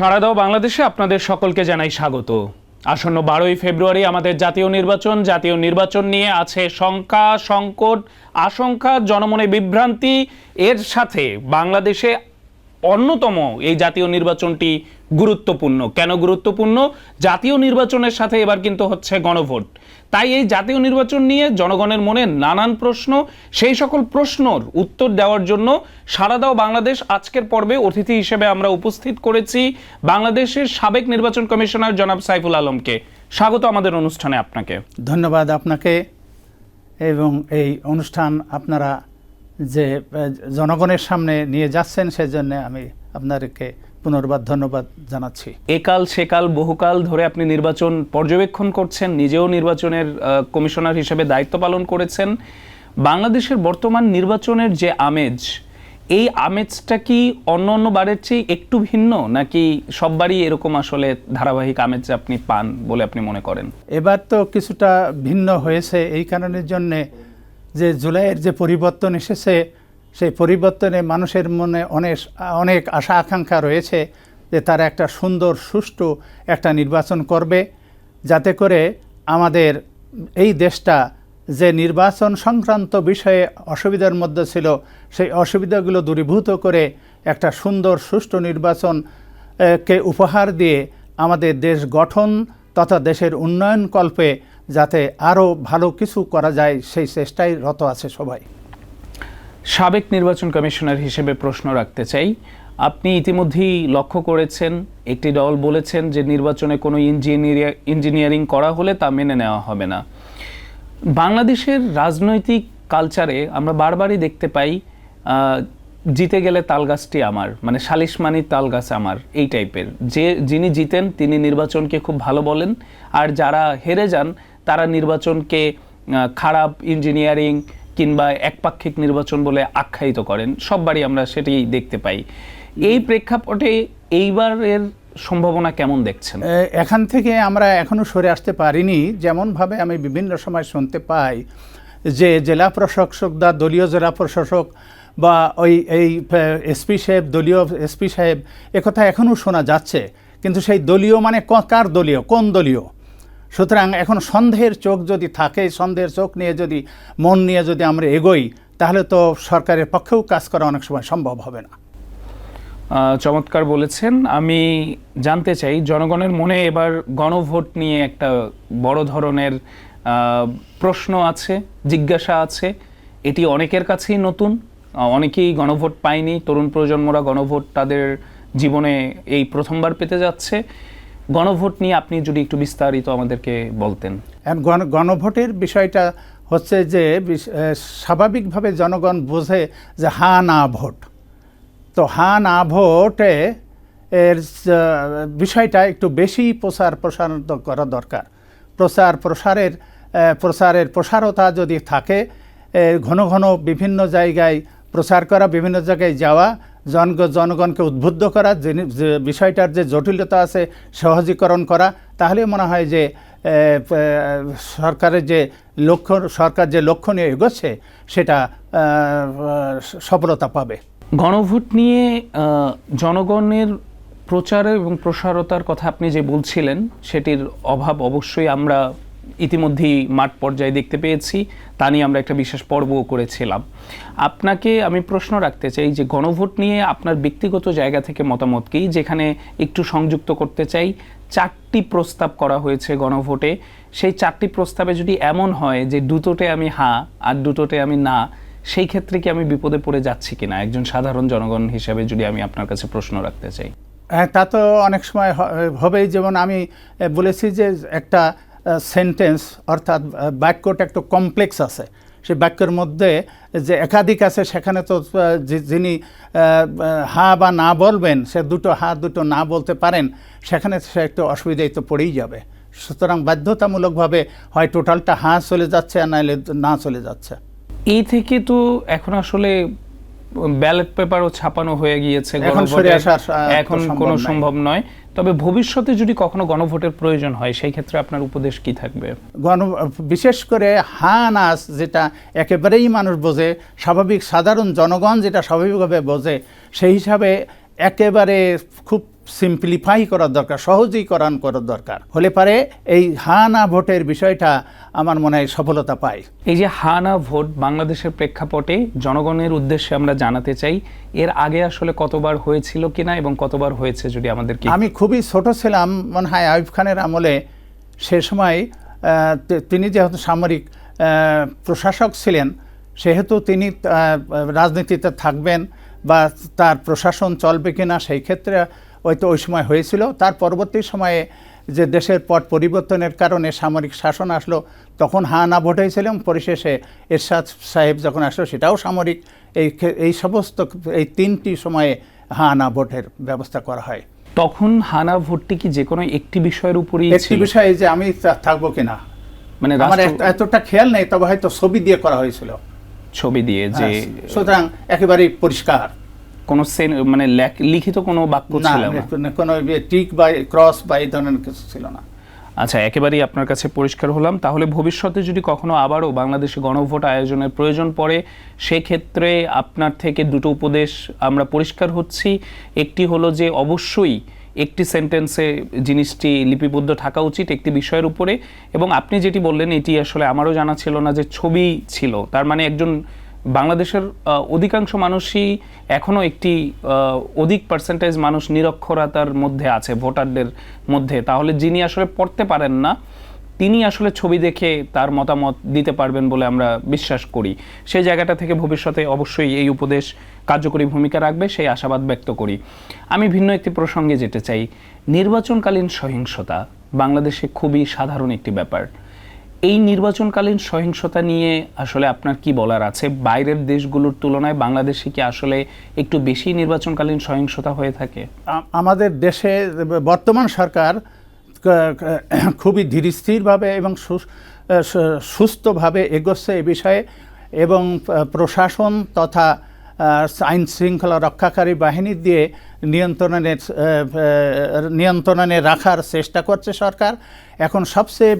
সারা দাও বাংলাদেশে আপনাদের সকলকে জানাই স্বাগত। আসন্ন 12ই ফেব্রুয়ারি আমাদের জাতীয় নির্বাচন নিয়ে আছে শঙ্কা, সংকট, আশঙ্কা, জনমনে বিভ্রান্তি। এর সাথে বাংলাদেশে অন্যতম এই জাতীয় নির্বাচনটি গুরুত্বপূর্ণ। কেন গুরুত্বপূর্ণ? জাতীয় নির্বাচনের সাথে এবার কিন্তু হচ্ছে গণভোট। তাই এই জাতীয় নির্বাচন নিয়ে জনগণের মনে নানান প্রশ্ন, সেই সকল প্রশ্নর উত্তর দেওয়ার জন্য সারা দাও বাংলাদেশ আজকের পর্বে অতিথি হিসেবে আমরা উপস্থিত করেছি বাংলাদেশের সাবেক নির্বাচন কমিশনার জনাব সাইফুল আলমকে। স্বাগত আমাদের অনুষ্ঠানে আপনাকে। ধন্যবাদ আপনাকে। এবং এই অনুষ্ঠান আপনারা যে জনগণের সামনে নিয়ে যাচ্ছেন সেজন্য আমি আপনাদেরকে পুনর্বার ধন্যবাদ জানাচ্ছি। একাল সেকাল বহুকাল ধরে আপনি নির্বাচন পর্যবেক্ষণ করছেন, নিজেও নির্বাচনের কমিশনার হিসেবে দায়িত্ব পালন করেছেন। বাংলাদেশের বর্তমান নির্বাচনের যে আমেজ, এই আমেজটা কি অন্য বারের চেয়ে একটু ভিন্ন, নাকি সববারই এরকম আসলে ধারাবাহিক আমেজ আপনি পান বলে আপনি মনে করেন? এবার তো কিছুটা ভিন্ন হয়েছে এই কারণের জন্যে যে জুলাইয়ের যে পরিবর্তন এসেছে, সেই পরিবর্তনে মানুষের মনে অনেক আশা আকাঙ্ক্ষা রয়েছে যে তারা একটা সুন্দর সুষ্ঠু একটা নির্বাচন করবে, যাতে করে আমাদের এই দেশটা যে নির্বাচন সংক্রান্ত বিষয়ে অসুবিধার মধ্যে ছিল সেই অসুবিধাগুলো দূরীভূত করে একটা সুন্দর সুষ্ঠু নির্বাচনকে উপহার দিয়ে আমাদের দেশ গঠন তথা দেশের উন্নয়ন কল্পে যাতে আরও ভালো কিছু করা যায় সেই চেষ্টায় রত আছে সবাই। সাবেক নির্বাচন কমিশনার হিসেবে প্রশ্ন রাখতে চাই, আপনি ইতিমধ্যেই লক্ষ্য করেছেন একটি দল বলেছেন যে নির্বাচনে কোনো ইঞ্জিনিয়ারিং করা হলে তা মেনে নেওয়া হবে না। বাংলাদেশের রাজনৈতিক কালচারে আমরা বারবারই দেখতে পাই জিতে গেলে তালগাছটি আমার, মানে সালিশ মানি তালগাছ আমার, এই টাইপের। যিনি জিতেন তিনি নির্বাচনকে খুব ভালো বলেন, আর যারা হেরে যান তারা নির্বাচনকে খারাপ ইঞ্জিনিয়ারিং কিংবা একপাক্ষিক নির্বাচন বলে আখ্যায়িত করেন। সববারই আমরা সেটি দেখতে পাই। এই প্রেক্ষাপটে এইবারের সম্ভাবনা কেমন দেখছেন? এখান থেকে আমরা এখনও সরে আসতে পারিনি। যেমনভাবে আমি বিভিন্ন সময় শুনতে পাই যে জেলা প্রশাসকরা, দলীয় জেলা প্রশাসক বা এই এসপি সাহেব, দলীয় এসপি সাহেব, একথা এখনও শোনা যাচ্ছে। কিন্তু সেই দলীয় মানে কার দলীয়, কোন দলীয়? সুতরাং এখন সন্দেহের চোখ যদি থাকে, সন্দেহের চোখ নিয়ে যদি মন নিয়ে যদি আমরা এগোই, তাহলে তো সরকারের পক্ষেও কাজ করা অনেক সময় সম্ভব হবে না। চমৎকার বলেছেন। আমি জানতে চাই, জনগণের মনে এবার গণভোট নিয়ে একটা বড় ধরনের প্রশ্ন আছে, জিজ্ঞাসা আছে। এটি অনেকের কাছেই নতুন, অনেকেই গণভোট পায়নি। তরুণ প্রজন্মরা গণভোট তাদের জীবনে এই প্রথমবার পেতে যাচ্ছে। গণভোট নিয়ে আপনি যদি একটু বিস্তারিত আমাদেরকে বলতেন। গণভোটের বিষয়টা হচ্ছে যে স্বাভাবিকভাবে জনগণ বোঝে যে হা না ভোট। তো হা না ভোটে এর বিষয়টা একটু বেশি প্রসার করা দরকার। প্রসারের প্রসারতা যদি থাকে, ঘন ঘন বিভিন্ন জায়গায় প্রচার করা, বিভিন্ন জায়গায় যাওয়া, জনগণকে উদ্বুদ্ধ করা, যে বিষয়টার যে জটিলতা আছে সহজীকরণ করা, তাহলে মনে হয় যে সরকার যে লক্ষ্য নিয়ে এগোচ্ছে সেটা সফলতা পাবে। গণভোট নিয়ে জনগণের প্রচার এবং প্রসারতার কথা আপনি যে বলছিলেন, সেটির অভাব অবশ্যই আমরা ইতিমধ্যেই মাঠ পর্যায়ে দেখতে পেয়েছি। তা নিয়ে আমরা একটা বিশেষ পর্বও করেছিলাম। আপনাকে আমি প্রশ্ন রাখতে চাই যে গণভোট নিয়ে আপনার ব্যক্তিগত জায়গা থেকে মতামতকেই যেখানে একটু সংযুক্ত করতে চাই। 4টি প্রস্তাব করা হয়েছে গণভোটে। সেই 4টি প্রস্তাবে যদি এমন হয় যে দুটোতে আমি হ্যাঁ আর দুটোতে আমি না, সেই ক্ষেত্রে কি আমি বিপদে পড়ে যাচ্ছি কিনা, একজন সাধারণ জনগণ হিসেবে যদি আমি আপনার কাছে প্রশ্ন রাখতে চাই? তা তো অনেক সময় হবেই। যেমন আমি বলেছি যে একটা সেন্টেন্স অর্থাৎ বাক্যটা একটু কমপ্লেক্স আছে। সেই বাক্যের মধ্যে যে একাধিক আছে, সেখানে তো যিনি হা বা না বলবেন সে দুটো হা দুটো না বলতে পারেন, সেখানে সে একটু অসুবিধায় তো পড়েই যাবে। সুতরাং বাধ্যতামূলকভাবে হয় টোটালটা হ্যাঁ চলে যাচ্ছে আর নাহলে না চলে যাচ্ছে। এই থেকে তো এখন আসলে ব্যালট পেপারও ছাপানো হয়ে গিয়েছে, এখন কোনো সম্ভব নয়। তবে ভবিষ্যতে যদি কখনো গণভোটের প্রয়োজন হয়, সেই ক্ষেত্রে আপনার উপদেশ কি থাকবে? বিশেষ করে হ্যাঁ না যেটা একেবারেই মানুষ বোঝে, স্বাভাবিক সাধারণ জনগণ যেটা স্বাভাবিকভাবে বোঝে, সেই হিসাবে একেবারে খুব সিম্পলিফাই করার দরকার, সহজীকরণ করার দরকার, হলে পারে এই হা না ভোটের বিষয়টা আমার মনে হয় সফলতা পায়। এই যে হা না ভোট বাংলাদেশের প্রেক্ষাপটে জনগণের উদ্দেশ্যে আমরা জানাতে চাই, এর আগে আসলে কতবার হয়েছিল কিনা এবং কতবার হয়েছে যদি আমাদেরকে। আমি খুবই ছোট ছিলাম মনে হয় আইয়ুব খানের আমলে, সে সময় তিনি যেহেতু সামরিক প্রশাসক ছিলেন, সেহেতু তিনি রাজনীতিতে থাকবেন বা তার প্রশাসন চলবে কিনা সেই ক্ষেত্রে হয়তো ওই সময় হয়েছিল। তার পরবর্তী সময়ে যে দেশের পট পরিবর্তনের কারণে সামরিক শাসন আসলো, তখন হা না ভোট হয়েছিল এবং পরিশেষে এরশাদ সাহেব যখন আসলো সেটাও সামরিক। এই সমস্ত এই তিনটি সময়ে হা না ভোটের ব্যবস্থা করা হয়। তখন হানা ভোটটি কি যে কোনো একটি বিষয়ের উপরই একটি বিষয়ে যে আমি থাকবো কিনা মানে আমার এতটা খেয়াল নেই, তবে হয়তো ছবি দিয়ে করা হয়েছিল, ছবি দিয়ে, যে সুতরাং একেবারেই পরিষ্কার, কোনো মানে লিখিত কোনো বাক্য ছিল না, কোনো টিক বা ক্রস বা এই ধরনের কিছু ছিল না। আচ্ছা, একেবারেই আপনার কাছে পরিষ্কার হলাম। তাহলে ভবিষ্যতে যদি কখনো আবারও বাংলাদেশে গণভোট আয়োজনের প্রয়োজন পড়ে, সেক্ষেত্রে আপনার থেকে দুটো উপদেশ আমরা পরিষ্কার হচ্ছি। একটি হলো যে অবশ্যই একটি সেন্টেন্সে জিনিসটি লিপিবদ্ধ থাকা উচিত একটি বিষয়ের উপরে, এবং আপনি যেটি বললেন এটি আসলে আমারও জানা ছিল না যে ছবি ছিল। তার মানে একজন বাংলাদেশের অধিকাংশ মানুষই এখনও একটি অধিক পার্সেন্টেজ মানুষ নিরক্ষরতার মধ্যে আছে ভোটারদের মধ্যে। তাহলে যিনি আসলে পড়তে পারেন না তিনি আসলে ছবি দেখে তার মতামত দিতে পারবেন বলে আমরা বিশ্বাস করি। সেই জায়গাটা থেকে ভবিষ্যতে অবশ্যই এই উপদেশ কার্যকরী ভূমিকা রাখবে সেই আশাবাদ ব্যক্ত করি। আমি ভিন্ন একটি প্রসঙ্গে যেতে চাই। নির্বাচনকালীন সহিংসতা বাংলাদেশে খুবই সাধারণ একটি ব্যাপার। এই নির্বাচনকালীন সহিংসতা নিয়ে আসলে আপনার কি বলার আছে? বাইরের দেশগুলোর তুলনায় বাংলাদেশে কি আসলে একটু বেশি নির্বাচনকালীন সহিংসতা হয়ে থাকে? আমাদের দেশে বর্তমান সরকার খুবই ধীরস্থিরভাবে এবং সুস্থভাবে এগোচ্ছে এ বিষয়ে, এবং প্রশাসন তথা আইন শৃঙ্খলা রক্ষাকারী বাহিনী দিয়ে নিয়ন্ত্রণে রাখার চেষ্টা করছে সরকার। এখন সবচেয়ে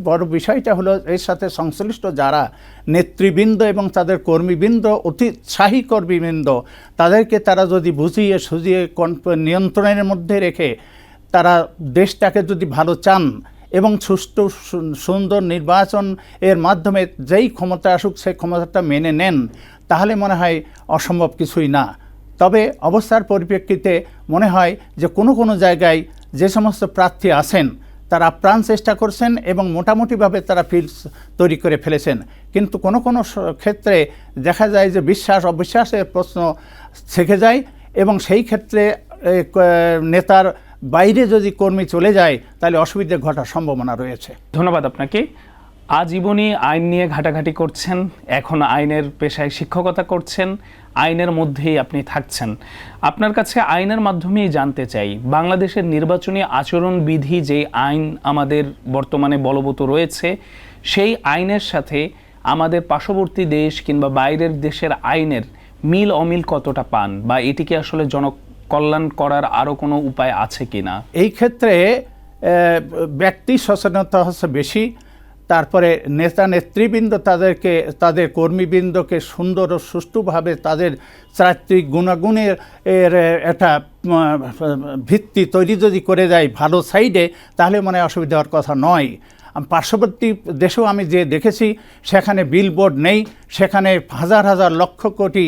বড় বিষয়টা হলো এর সাথে সংশ্লিষ্ট যারা নেতৃবৃন্দ এবং তাদের কর্মীবৃন্দ, উৎসাহী কর্মীবৃন্দ, তাদেরকে তারা যদি বুঝিয়ে সুঝিয়ে নিয়ন্ত্রণের মধ্যে রেখে তারা দেশটাকে যদি ভালো চান এবং সুষ্ঠু সুন্দর নির্বাচন এর মাধ্যমে যেই ক্ষমতা আসুক সেই ক্ষমতাটা মেনে নেন, তাহলে মনে হয় অসম্ভব কিছুই না। তবে অবস্থার পরিপ্রেক্ষিতে মনে হয় যে কোনো জায়গায় যে সমস্ত প্রার্থী আছেন তারা আপ্রাণ চেষ্টা করছেন এবং মোটামুটিভাবে তারা ফিল্ড তৈরি করে ফেলেছেন, কিন্তু কোনো ক্ষেত্রে দেখা যায় যে বিশ্বাস অবিশ্বাসের প্রশ্ন থেকে যায়, এবং সেই ক্ষেত্রে নেতার বাইরে যদি কর্মী চলে যায় তাহলে অসুবিধা ঘটার সম্ভাবনা রয়েছে। ধন্যবাদ আপনাকে। আজীবনই আইন নিয়ে ঘাটাঘাটি করছেন, এখন আইনের পেশায় শিক্ষকতা করছেন, আইনের মধ্যেই আপনি থাকছেন। আপনার কাছে আইনের মাধ্যমেই জানতে চাই, বাংলাদেশের নির্বাচনী আচরণবিধি যে আইন আমাদের বর্তমানে বলবৎ রয়েছে, সেই আইনের সাথে আমাদের পার্শ্ববর্তী দেশ কিংবা বাইরের দেশের আইনের মিল অমিল কতটা পান, বা এটিকে আসলে কল্যাণ করার আরও কোনো উপায় আছে কিনা? এই ক্ষেত্রে ব্যক্তি সচেতনতা হচ্ছে বেশি, তারপরে নেতা নেতৃবৃন্দ তাদের কর্মীবৃন্দকে সুন্দর ও সুষ্ঠুভাবে তাদের চারিত্রিক গুণাগুণের একটা ভিত্তি তৈরি যদি করে দেয় ভালো সাইডে, তাহলে মনে হয় অসুবিধা হওয়ার কথা নয়। পার্শ্ববর্তী দেশেও আমি যে দেখেছি সেখানে বিলবোর্ড নেই, সেখানে হাজার হাজার লক্ষ কোটি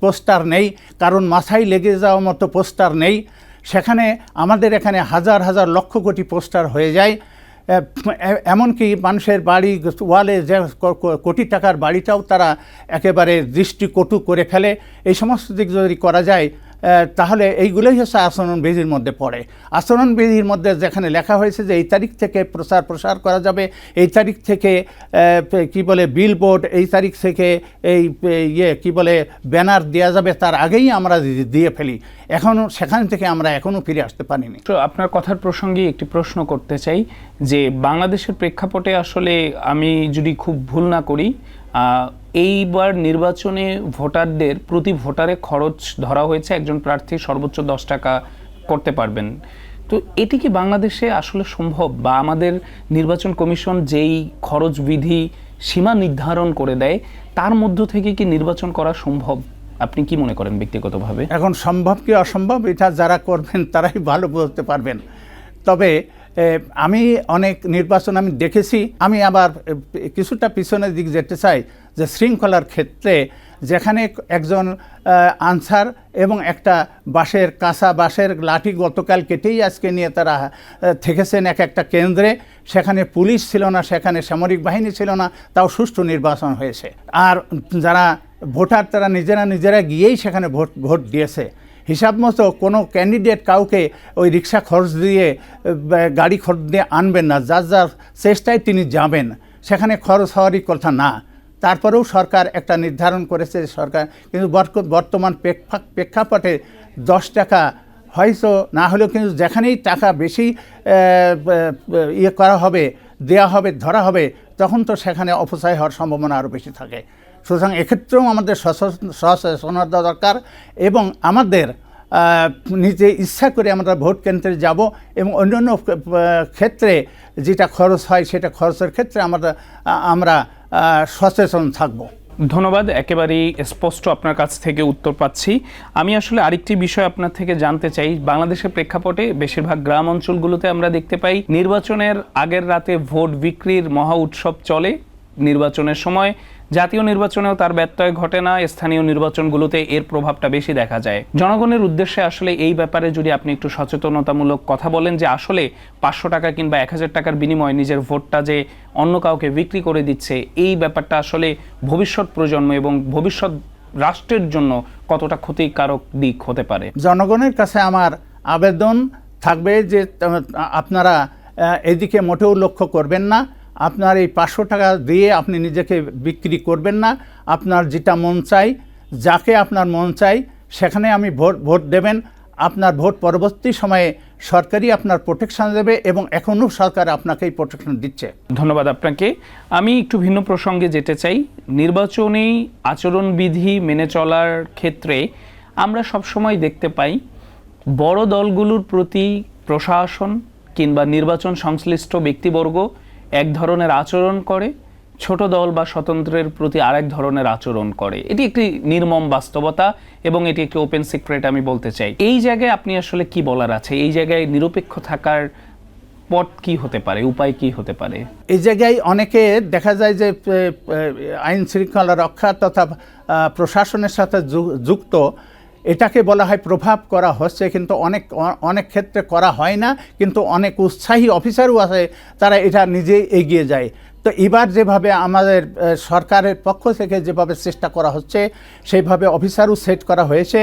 পোস্টার নেই, কারণ মাথায় লেগে যাওয়ার মতো পোস্টার নেই। সেখানে আমাদের এখানে হাজার হাজার লক্ষ কোটি পোস্টার হয়ে যায়, এমনকি মানুষের বাড়ি ওয়ালে যে কোটি টাকার বাড়িটাও তারা একেবারে দৃষ্টিকটু করে ফেলে। এই সমস্ত দিক যদি করা যায় তাহলে এইগুলোই হচ্ছে আচরণবিধির মধ্যে পড়ে। আচরণবিধির মধ্যে যেখানে লেখা হয়েছে যে এই তারিখ থেকে প্রসার করা যাবে, এই তারিখ থেকে বিলবোর্ড, এই তারিখ থেকে ব্যানার দেওয়া যাবে, তার আগেই আমরা দিয়ে ফেলি। সেখান থেকে আমরা এখনও ফিরে আসতে পারিনি। তো আপনার কথার প্রসঙ্গে একটি প্রশ্ন করতে চাই যে বাংলাদেশের প্রেক্ষাপটে আসলে আমি যদি খুব ভুল না করি, এইবার নির্বাচনে ভোটারদের প্রতি ভোটারে খরচ ধরা হয়েছে একজন প্রার্থী সর্বোচ্চ 10 টাকা করতে পারবেন। তো এটি কি বাংলাদেশে আসলে সম্ভব, বা আমাদের নির্বাচন কমিশন যেই খরচ বিধি সীমা নির্ধারণ করে দেয় তার মধ্য থেকে কি নির্বাচন করা সম্ভব? আপনি কি মনে করেন ব্যক্তিগতভাবে? এখন সম্ভব কি অসম্ভব এটা যারা করবেন তারাই ভালো বলতে পারবেন। তবে আমি অনেক নির্বাচন আমি দেখেছি। আমি আবার কিছুটা পিছনের দিক যেতে চাই যে শৃঙ্খলার ক্ষেত্রে যেখানে একজন আনসার এবং একটা কাঁচা বাঁশের লাঠি গতকাল কেটেই আজকে নিয়ে তারা থেকেছেন একটা কেন্দ্রে, সেখানে পুলিশ ছিল না, সেখানে সামরিক বাহিনী ছিল না, তাও সুষ্ঠু নির্বাচন হয়েছে। আর যারা ভোটার তারা নিজেরা গিয়েই সেখানে ভোট দিয়েছে। হিসাব মতো কোনো ক্যান্ডিডেট কাউকে ওই রিক্সা খরচ দিয়ে গাড়ি খরচ দিয়ে আনবেন না, যার চেষ্টায় তিনি যাবেন, সেখানে খরচ হওয়ারই কথা না। তারপরেও সরকার একটা নির্ধারণ করেছে সরকার, কিন্তু বর্তমান প্রেক্ষাপটে 10 টাকা হয়তো না হলেও কিন্তু যেখানেই টাকা বেশি করা হবে, দেওয়া হবে, ধরা হবে, তখন তো সেখানে অপচয় হওয়ার সম্ভাবনা আরও বেশি থাকে। সুতরাং এক্ষেত্রেও আমাদের সচেতনতা দরকার এবং আমাদের নিজে ইচ্ছা করে আমরা ভোট কেন্দ্রে যাব এবং অন্যান্য ক্ষেত্রে যেটা খরচ হয় সেটা খরচের ক্ষেত্রে আমরা সচেতন থাকব। ধন্যবাদ, একেবারেই স্পষ্ট আপনার কাছ থেকে উত্তর পাচ্ছি। আমি আসলে আরেকটি বিষয় আপনার থেকে জানতে চাই। বাংলাদেশের প্রেক্ষাপটে বেশিরভাগ গ্রাম অঞ্চলগুলোতে আমরা দেখতে পাই নির্বাচনের আগের রাতে ভোট বিক্রির মহা উৎসব চলে। নির্বাচনের সময় জাতীয় নির্বাচনেও তার ব্যত্যয় ঘটে না, স্থানীয় নির্বাচনগুলোতে এর প্রভাবটা বেশি দেখা যায়। জনগণের উদ্দেশ্যে আসলে এই ব্যাপারে যদি আপনি একটু সচেতনতামূলক কথা বলেন যে আসলে 500 টাকা কিংবা 1000 টাকার বিনিময়ে নিজের ভোটটা যে অন্য কাউকে বিক্রি করে দিচ্ছে, এই ব্যাপারটা আসলে ভবিষ্যৎ প্রজন্ম এবং ভবিষ্যৎ রাষ্ট্রের জন্য কতটা ক্ষতিকারক দিক হতে পারে? জনগণের কাছে আমার আবেদন থাকবে যে আপনারা এদিকে মোটেও লক্ষ্য করবেন না। আপনার এই 500 টাকা দিয়ে আপনি নিজেকে বিক্রি করবেন না। আপনার যেটা মন চাই, যাকে আপনার মন চাই সেখানে আমি ভোট দেবেন। আপনার ভোট পরবর্তী সময়ে সরকারই আপনার প্রোটেকশন দেবে এবং এখনও সরকার আপনাকেই প্রোটেকশন দিচ্ছে। ধন্যবাদ আপনাকে। আমি একটু ভিন্ন প্রসঙ্গে যেতে চাই। নির্বাচনী আচরণবিধি মেনে চলার ক্ষেত্রে আমরা সবসময় দেখতে পাই বড় দলগুলোর প্রতি প্রশাসন কিংবা নির্বাচন সংশ্লিষ্ট ব্যক্তিবর্গ এক ধরনের আচরণ করে, ছোট দল বা স্বতন্ত্রের প্রতি আরেক ধরনের আচরণ করে। এটি একটি নির্মম বাস্তবতা এবং এটি একটি ওপেন সিক্রেট আমি বলতে চাই। এই জায়গায় আপনি আসলে কি বলার আছে? এই জায়গায় নিরপেক্ষ থাকার পথ কি হতে পারে, উপায় কি হতে পারে? এই জায়গায় অনেকে দেখা যায় যে আইন শৃঙ্খলা রক্ষা তথা প্রশাসনের সাথে যুক্ত, এটাকে বলা হয় প্রভাব করা হচ্ছে, কিন্তু অনেক ক্ষেত্রে করা হয় না। কিন্তু অনেক উৎসাহী অফিসারও আছে, তারা এটা নিজেই এগিয়ে যায়। তো এবার যেভাবে আমাদের সরকারের পক্ষ থেকে যেভাবে চেষ্টা করা হচ্ছে, সেইভাবে অফিসারও সেট করা হয়েছে।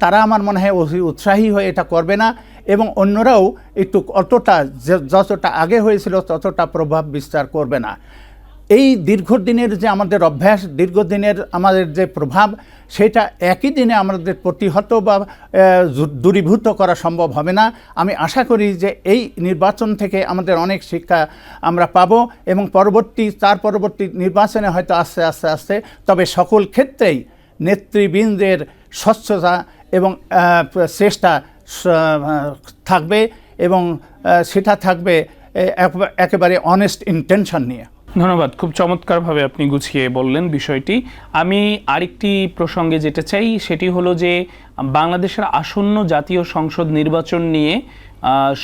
তারা আমার মনে হয় উৎসাহী হয়ে এটা করবে না এবং অন্যরাও একটু যতটা আগে হয়েছিল ততটা প্রভাব বিস্তার করবে না। এই দীর্ঘদিনের যে আমাদের অভ্যাস, দীর্ঘদিনের আমাদের যে প্রভাব, সেটা একই দিনে আমাদের প্রতিহত বা দূরীভূত করা সম্ভব হবে না। আমি আশা করি যে এই নির্বাচন থেকে আমাদের অনেক শিক্ষা আমরা পাব এবং তার পরবর্তী নির্বাচনে হয়তো আস্তে আস্তে তবে সকল ক্ষেত্রেই নেতৃবৃন্দের স্বচ্ছতা এবং চেষ্টা থাকবে এবং সেটা থাকবে একেবারে অনেস্ট ইন্টেনশন নিয়ে। ধন্যবাদ, খুব চমৎকারভাবে আপনি গুছিয়ে বললেন বিষয়টি। আমি আরেকটি প্রসঙ্গে যেতে চাই, সেটি হলো যে বাংলাদেশের আসন্ন জাতীয় সংসদ নির্বাচন নিয়ে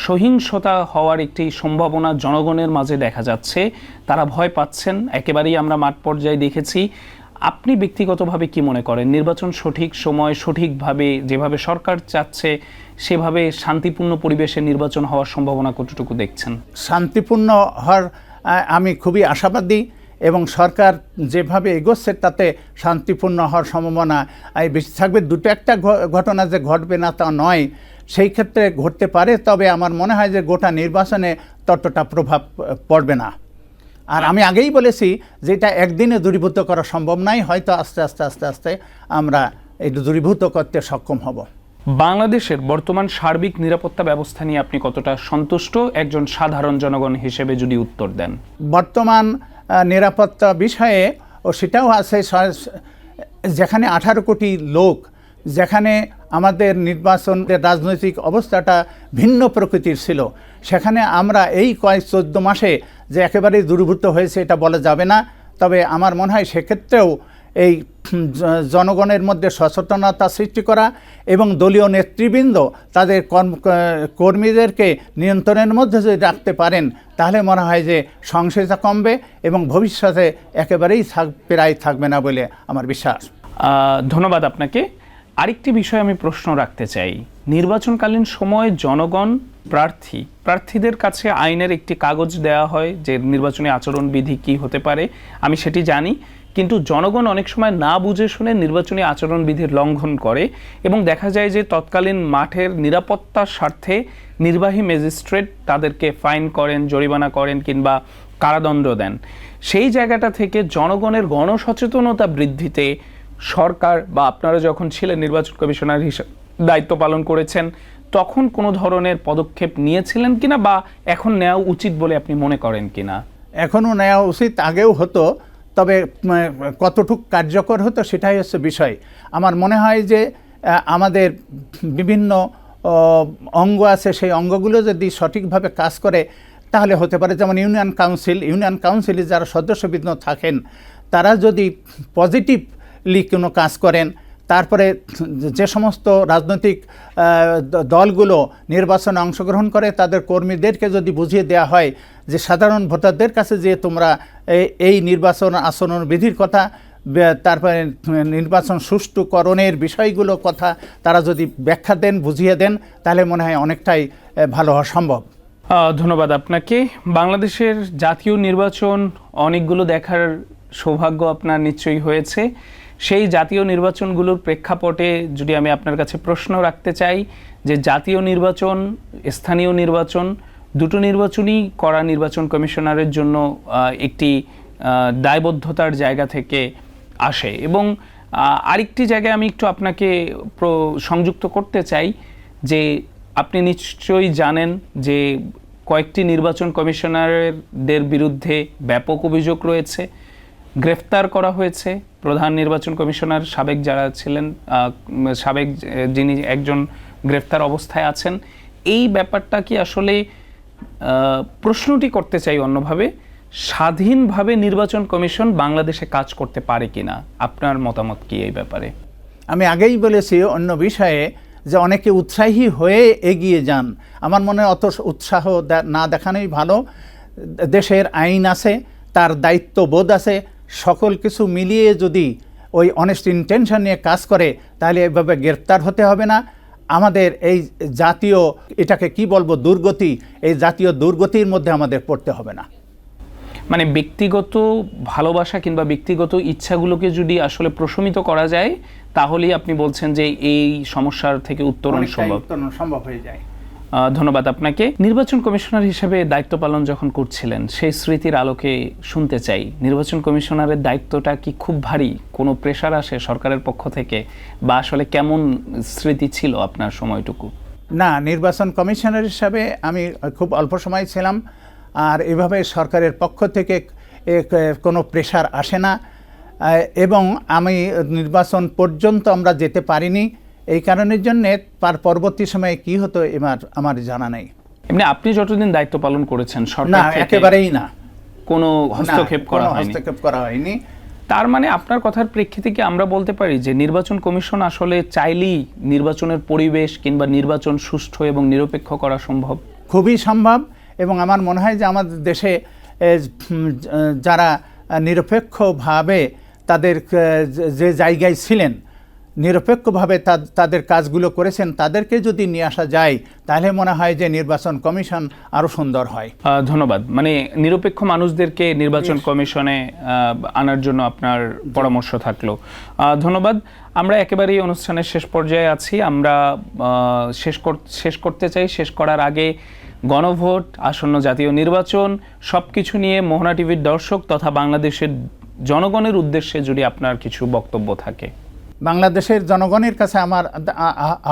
সহিংসতা হওয়ার একটি সম্ভাবনা জনগণের মাঝে দেখা যাচ্ছে। তারা ভয় পাচ্ছেন, একেবারেই আমরা মাঠ পর্যায়ে দেখেছি। আপনি ব্যক্তিগতভাবে কি মনে করেন নির্বাচন সঠিক সময় সঠিকভাবে যেভাবে সরকার চাচ্ছে সেভাবে শান্তিপূর্ণ পরিবেশে নির্বাচন হওয়ার সম্ভাবনা কতটুকু দেখছেন? শান্তিপূর্ণ হওয়ার আমি খুবই আশাবাদী এবং সরকার যেভাবে এগোচ্ছে তাতে শান্তিপূর্ণ হওয়ার সম্ভাবনা বেশি থাকবে। দুটো একটা ঘটনা যে ঘটবে না তা নয়, সেই ক্ষেত্রে ঘটতে পারে, তবে আমার মনে হয় যে গোটা নির্বাচনে ততটা প্রভাব পড়বে না। আর আমি আগেই বলেছি যে এটা একদিনে দূরীভূত করা সম্ভব নয়, হয়তো আস্তে আস্তে আমরা এই দূরীভূত করতে সক্ষম হব। বাংলাদেশের বর্তমান সার্বিক নিরাপত্তা ব্যবস্থা নিয়ে আপনি কতটা সন্তুষ্ট একজন সাধারণ জনগণ হিসেবে যদি উত্তর দেন? বর্তমান নিরাপত্তা বিষয়ে সেটাও আছে, যেখানে 18 কোটি লোক, যেখানে আমাদের নির্বাচনের রাজনৈতিক অবস্থাটা ভিন্ন প্রকৃতির ছিল, সেখানে আমরা এই 14 মাসে যে একেবারেই দূরীভূত হয়েছে এটা বলা যাবে না। তবে আমার মনে হয় সেক্ষেত্রেও এই জনগণের মধ্যে সচেতনতা সৃষ্টি করা এবং দলীয় নেতৃবৃন্দ তাদের কর্মীদেরকে নিয়ন্ত্রণের মধ্যে যদি রাখতে পারেন, তাহলে মনে হয় যে সংশয়তা কমবে এবং ভবিষ্যতে একেবারেই প্রায় থাকবে না বলে আমার বিশ্বাস। ধন্যবাদ আপনাকে। আরেকটি বিষয় আমি প্রশ্ন রাখতে চাই। নির্বাচনকালীন সময় জনগণ প্রার্থীদের কাছে আইনের একটি কাগজ দেওয়া হয় যে নির্বাচনী আচরণবিধি কি হতে পারে, আমি সেটি জানি, কিন্তু জনগণ অনেক সময় না বুঝে শুনে নির্বাচনী আচরণবিধির লঙ্ঘন করে এবং দেখা যায় যে তৎকালীন মাঠের নিরাপত্তার স্বার্থে নির্বাহী ম্যাজিস্ট্রেট তাদেরকে ফাইন করেন, জরিমানা করেন কিংবা কারাদণ্ড দেন। সেই জায়গাটা থেকে জনগণের গণসচেতনতা বৃদ্ধিতে সরকার বা আপনারা যখন ছিলেন নির্বাচন কমিশনার হিসেবে দায়িত্ব পালন করেছেন, তখন কোনো ধরনের পদক্ষেপ নিয়েছিলেন কিনা বা এখন নেওয়া উচিত বলে আপনি মনে করেন কিনা? এখনও নেওয়া উচিত, আগেও হতো, তবে কতটুকু কার্যকর হতো সেটাই হচ্ছে বিষয়। আমার মনে হয় যে আমাদের বিভিন্ন অঙ্গ আছে, সেই অঙ্গগুলো যদি সঠিকভাবে কাজ করে তাহলে হতে পারে। যেমন ইউনিয়ন কাউন্সিলে যারা সদস্যবৃন্দ থাকেন তারা যদি পজিটিভলি কোনো কাজ করেন, তারপরে যে সমস্ত রাজনৈতিক দলগুলো নির্বাচনে অংশগ্রহণ করে তাদের কর্মীদেরকে যদি বুঝিয়ে দেওয়া হয় যে সাধারণ ভোটারদের কাছে যে তোমরা এই নির্বাচন আচরণবিধির কথা, তারপরে নির্বাচন সুষ্ঠুকরণের বিষয়গুলো কথা তারা যদি ব্যাখ্যা দেন, বুঝিয়ে দেন, তাহলে মনে হয় অনেকটাই ভালো হওয়া সম্ভব। ধন্যবাদ আপনাকে। বাংলাদেশের জাতীয় নির্বাচন অনেকগুলো দেখার সৌভাগ্য আপনার নিশ্চয়ই হয়েছে। সেই জাতীয় নির্বাচনগুলোর প্রেক্ষাপটে যদি আমি আপনার কাছে প্রশ্ন রাখতে চাই যে জাতীয় নির্বাচন, স্থানীয় নির্বাচন, দুটো নির্বাচনই করা নির্বাচন কমিশনারের জন্য একটি দায়বদ্ধতার জায়গা থেকে আসে এবং আরেকটি জায়গায় আমি একটু আপনাকে সংযুক্ত করতে চাই যে আপনি নিশ্চয়ই জানেন যে কয়েকটি নির্বাচন কমিশনারদের বিরুদ্ধে ব্যাপক অভিযোগ রয়েছে, গ্রেফতার করা হয়েছে। প্রধান নির্বাচন কমিশনার সাবেক যারা ছিলেন, যিনি একজন গ্রেফতার অবস্থায় আছেন। এই ব্যাপারটা কি আসলে, প্রশ্নটি করতে চাই অন্যভাবে, স্বাধীনভাবে নির্বাচন কমিশন বাংলাদেশে কাজ করতে পারে কিনা? আপনার মতামত কি এই ব্যাপারে? আমি আগেই বলেছি অন্য বিষয়ে যে অনেকে উৎসাহী হয়ে এগিয়ে যান। আমার মনে অত উৎসাহ না দেখানোই ভালো। দেশের আইন আছে, তার দায়িত্ববোধ আছে, সকল কিছু মিলিয়ে যদি ওই অনেস্ট ইন্টেনশন নিয়ে কাজ করে তাহলে এভাবে গ্রেফতার হতে হবে না। আমাদের এই জাতীয়, এটাকে কি বলবো, দুর্গতি, এই জাতীয় দুর্গতির মধ্যে আমাদের পড়তে হবে না। মানে ব্যক্তিগত ভালোবাসা কিংবা ব্যক্তিগত ইচ্ছাগুলোকে যদি আসলে প্রশমিত করা যায় তাহলেই আপনি বলছেন যে এই সমস্যার থেকে উত্তরণ সম্ভব হয়ে যায়। ধন্যবাদ আপনাকে। নির্বাচন কমিশনার হিসেবে দায়িত্ব পালন যখন করছিলেন সেই স্মৃতির আলোকে শুনতে চাই, নির্বাচন কমিশনারের দায়িত্বটা কি খুব ভারী? কোনো প্রেশার আসে সরকারের পক্ষ থেকে বা আসলে কেমন স্মৃতি ছিল আপনার সময়টুকু? না, নির্বাচন কমিশনার হিসাবে আমি খুব অল্প সময় ছিলাম, আর এভাবে সরকারের পক্ষ থেকে কোনো প্রেশার আসে না এবং আমি নির্বাচন পর্যন্ত আমরা যেতে পারিনি। এই কারণের জন্যে তার পরবর্তী সময়ে কি হতো আমার জানা নেই। এমনি আপনি যতদিন দায়িত্ব পালন করেছেন সরকার না, একেবারেই না, কোনো হস্তক্ষেপ করা হয়নি। তার মানে আপনার কথার প্রেক্ষিতে কি আমরা বলতে পারি যে নির্বাচন কমিশন আসলে চাইলেই নির্বাচনের পরিবেশ কিংবা নির্বাচন সুষ্ঠু এবং নিরপেক্ষ করা সম্ভব? খুবই সম্ভব। এবং আমার মনে হয় যে আমাদের দেশে যারা নিরপেক্ষভাবে তাদের যে জায়গায় ছিলেন, নিরপেক্ষভাবে তাদের কাজগুলো করেছেন, তাদেরকে যদি নিয়ে আসা যায় তাহলে মনে হয় যে নির্বাচন কমিশন আরও সুন্দর হয়। ধন্যবাদ। মানে নিরপেক্ষ মানুষদেরকে নির্বাচন কমিশনে আনার জন্য আপনার পরামর্শ থাকলো। ধন্যবাদ। আমরা একেবারেই অনুষ্ঠানের শেষ পর্যায়ে আছি। আমরা শেষ করতে চাই। শেষ করার আগে গণভোট, আসন্ন জাতীয় নির্বাচন সব কিছু নিয়ে মোহনা টিভির দর্শক তথা বাংলাদেশের জনগণের উদ্দেশ্যে যদি আপনার কিছু বক্তব্য থাকে। বাংলাদেশের জনগণের কাছে আমার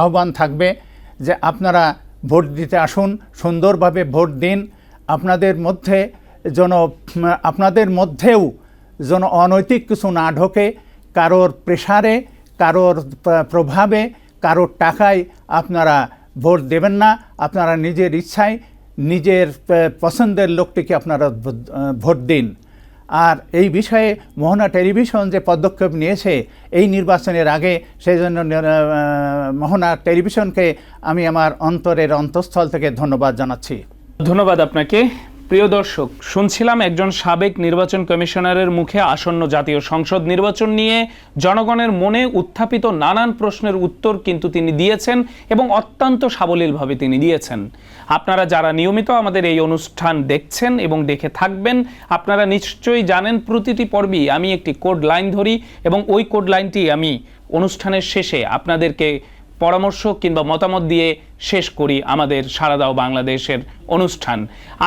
আহ্বান থাকবে যে আপনারা ভোট দিতে আসুন, সুন্দরভাবে ভোট দিন। আপনাদের মধ্যেও যেন অনৈতিক কিছু না ঢোকে, কারোর প্রেসারে, কারোর প্রভাবে, কারোর টাকায় আপনারা ভোট দেবেন না। আপনারা নিজের ইচ্ছায় নিজের পছন্দের লোকটিকে আপনারা ভোট দিন। আর এই বিষয়ে মোহনা টেলিভিশন যে পদক্ষেপ নিয়েছে এই নির্বাচনের আগে, সেই জন্য মোহনা টেলিভিশনকে আমি আমার অন্তরের অন্তঃস্থল থেকে ধন্যবাদ জানাচ্ছি। ধন্যবাদ আপনাকে। প্রিয় দর্শক, শুনছিলাম একজন সাবেক নির্বাচন কমিশনারের মুখে আসন্ন জাতীয় সংসদ নির্বাচন নিয়ে জনগণের মনে উত্থাপিত নানান প্রশ্নের উত্তর কিন্তু তিনি দিয়েছেন এবং অত্যন্ত সাবলীলভাবে তিনি দিয়েছেন। আপনারা যারা নিয়মিত আমাদের এই অনুষ্ঠান দেখছেন এবং দেখে থাকবেন, আপনারা নিশ্চয়ই জানেন প্রতিটি পর্বেই আমি একটি কোড লাইন ধরি এবং ওই কোড লাইনটি আমি অনুষ্ঠানের শেষে আপনাদেরকে পরামর্শ কিংবা মতামত দিয়ে শেষ করি আমাদের সাড়া দাও বাংলাদেশের অনুষ্ঠান।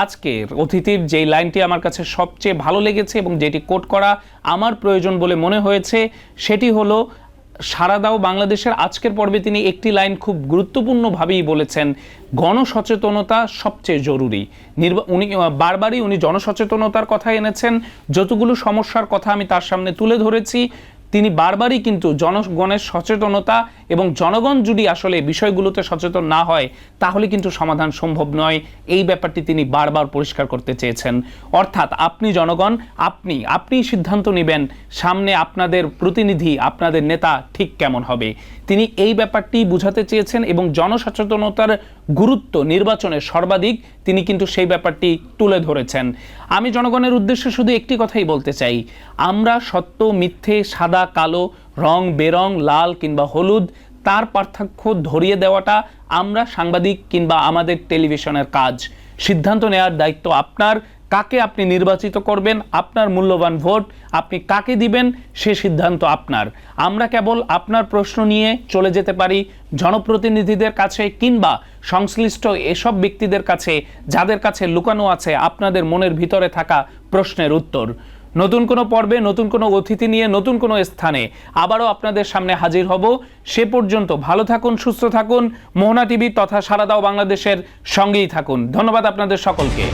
আজকের অতিথির যেই লাইনটি আমার কাছে সবচেয়ে ভালো লেগেছে এবং যেটি কোট করা আমার প্রয়োজন বলে মনে হয়েছে, সেটি হলো সাড়া দাও বাংলাদেশের আজকের পর্বে তিনি একটি লাইন খুব গুরুত্বপূর্ণভাবেই বলেছেন, গণসচেতনতা সবচেয়ে জরুরি। উনি বারবারই জনসচেতনতার কথা এনেছেন। যতগুলো সমস্যার কথা আমি তার সামনে তুলে ধরেছি, তিনি বারবারই কিন্তু জনগণের সচেতনতা এবং জনগণ যদি আসলে বিষয়গুলোতে সচেতন না হয় তাহলে কিন্তু সমাধান সম্ভব নয়, এই ব্যাপারটি তিনি বারবার পরিষ্কার করতে চেয়েছেন। অর্থাৎ আপনি জনগণ, আপনি সিদ্ধান্ত নেবেন সামনে আপনাদের প্রতিনিধি, আপনাদের নেতা ঠিক কেমন হবে। তিনি এই ব্যাপারটি বুঝাতে চেয়েছেন এবং জনসচেতনতার গুরুত্ব নির্বাচনে সর্বাধিক তিনি কিন্তু সেই ব্যাপারটি তুলে ধরেছেন। আমি জনগণের উদ্দেশ্যে শুধু একটি কথাই বলতে চাই, আমরা সত্য মিথ্যে, সাদা কালো, রং বেরং, লাল কিংবা হলুদ, তার পার্থক্য ধরিয়ে দেওয়াটা আমরা সাংবাদিক কিংবা আমাদের টেলিভিশনের কাজ। সিদ্ধান্ত নেওয়ার দায়িত্ব আপনার। কাকে আপনি নির্বাচিত করবেন, আপনার মূল্যবান ভোট, আপনি কাকে দিবেন সে সিদ্ধান্ত আপনার। আমরা কেবল আপনার প্রশ্ন নিয়ে চলে যেতে পারি জনপ্রতিনিধিদের কাছে কিংবা সংশ্লিষ্ট এসব ব্যক্তিদের কাছে যাদের কাছে লুকানো আছে আপনাদের মনের ভিতরে থাকা প্রশ্নের উত্তর। নতুন কোনো পর্বে, নতুন কোনো অতিথি নিয়ে, নতুন কোনো স্থানে আবারও আপনাদের সামনে হাজির হব। সে পর্যন্ত ভালো থাকুন, সুস্থ থাকুন, মোহনা টিভি তথা সাড়া দাও বাংলাদেশের সঙ্গেই থাকুন। ধন্যবাদ আপনাদের সকলকে।